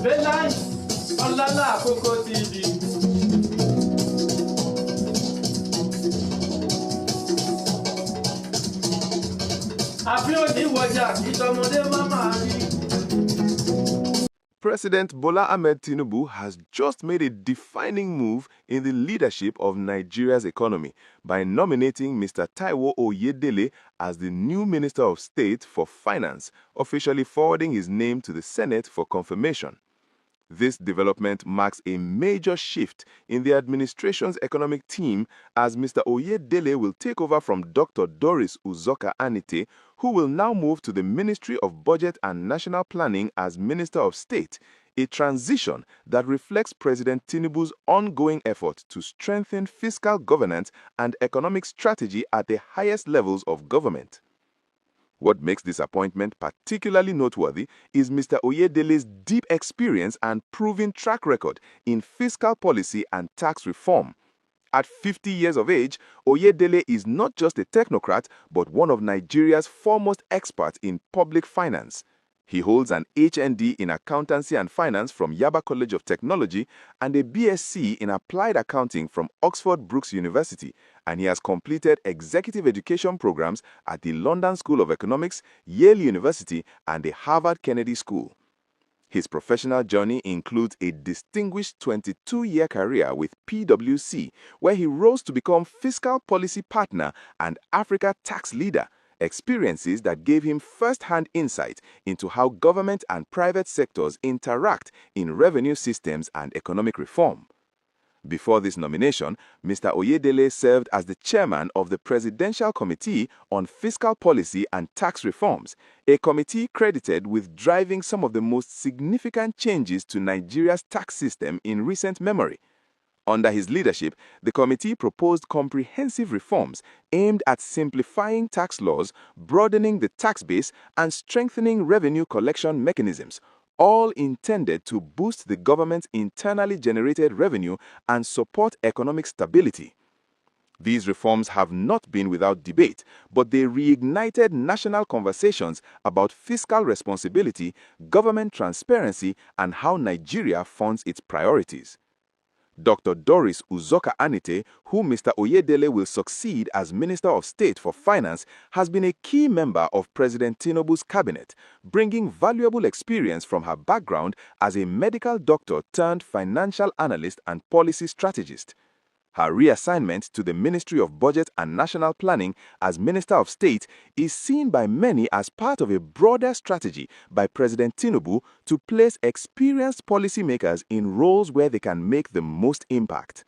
Bẹ́láì, ọ̀làlà Akoko TV. Àfi òní wọjà kí tọmọdé má máa rí. President Bola Ahmed Tinubu has just made a defining move in the leadership of Nigeria's economy by nominating Mr. Taiwo Oyedele as the new Minister of State for Finance, officially forwarding his name to the Senate for confirmation. This development marks a major shift in the administration's economic team as Mr. Oyedele will take over from Dr. Doris Uzoka Anite, who will now move to the Ministry of Budget and National Planning as Minister of State, a transition that reflects President Tinubu's ongoing effort to strengthen fiscal governance and economic strategy at the highest levels of government. What makes this appointment particularly noteworthy is Mr. Oyedele's deep experience and proven track record in fiscal policy and tax reform. At 50 years of age, Oyedele is not just a technocrat, but one of Nigeria's foremost experts in public finance. He holds an HND in Accountancy and Finance from Yaba College of Technology and a BSc in Applied Accounting from Oxford Brookes University, and he has completed executive education programs at the London School of Economics, Yale University, and the Harvard Kennedy School. His professional journey includes a distinguished 22-year career with PwC, where he rose to become Fiscal Policy Partner and Africa Tax Leader, experiences that gave him first-hand insight into how government and private sectors interact in revenue systems and economic reform. Before this nomination, Mr. Oyedele served as the chairman of the Presidential Committee on Fiscal Policy and Tax Reforms, a committee credited with driving some of the most significant changes to Nigeria's tax system in recent memory. Under his leadership, the committee proposed comprehensive reforms aimed at simplifying tax laws, broadening the tax base, and strengthening revenue collection mechanisms, all intended to boost the government's internally generated revenue and support economic stability. These reforms have not been without debate, but they reignited national conversations about fiscal responsibility, government transparency, and how Nigeria funds its priorities. Dr. Doris Uzoka Anite, whom Mr. Oyedele will succeed as Minister of State for Finance, has been a key member of President Tinubu's cabinet, bringing valuable experience from her background as a medical doctor turned financial analyst and policy strategist. Her reassignment to the Ministry of Budget and National Planning as Minister of State is seen by many as part of a broader strategy by President Tinubu to place experienced policymakers in roles where they can make the most impact.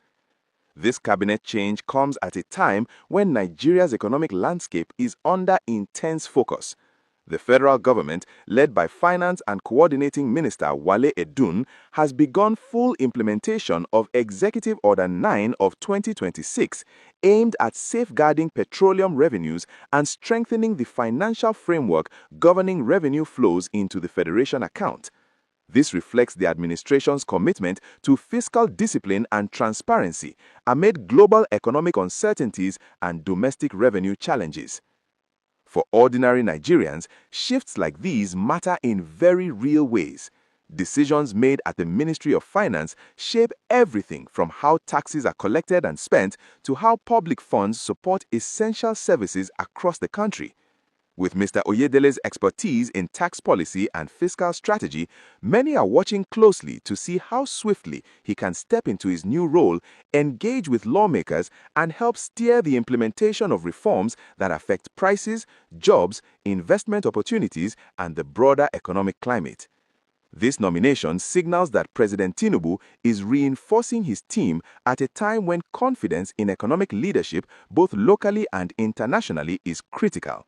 This cabinet change comes at a time when Nigeria's economic landscape is under intense focus. The federal government, led by Finance and Coordinating Minister Wale Edun, has begun full implementation of Executive Order 9 of 2026, aimed at safeguarding petroleum revenues and strengthening the financial framework governing revenue flows into the Federation account. This reflects the administration's commitment to fiscal discipline and transparency amid global economic uncertainties and domestic revenue challenges. For ordinary Nigerians, shifts like these matter in very real ways. Decisions made at the Ministry of Finance shape everything from how taxes are collected and spent to how public funds support essential services across the country. With Mr. Oyedele's expertise in tax policy and fiscal strategy, many are watching closely to see how swiftly he can step into his new role, engage with lawmakers, and help steer the implementation of reforms that affect prices, jobs, investment opportunities, and the broader economic climate. This nomination signals that President Tinubu is reinforcing his team at a time when confidence in economic leadership, both locally and internationally, is critical.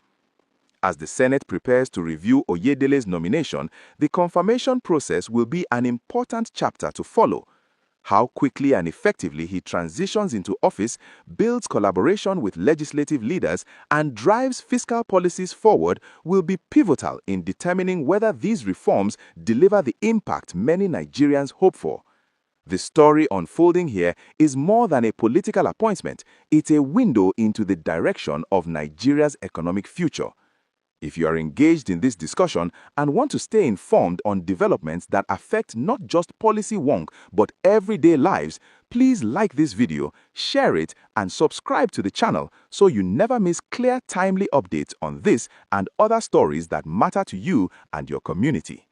As the Senate prepares to review Oyedele's nomination, the confirmation process will be an important chapter to follow. How quickly and effectively he transitions into office, builds collaboration with legislative leaders, and drives fiscal policies forward will be pivotal in determining whether these reforms deliver the impact many Nigerians hope for. The story unfolding here is more than a political appointment. It's a window into the direction of Nigeria's economic future. If you are engaged in this discussion and want to stay informed on developments that affect not just policy wonk but everyday lives, please like this video, share it, and subscribe to the channel so you never miss clear, timely updates on this and other stories that matter to you and your community.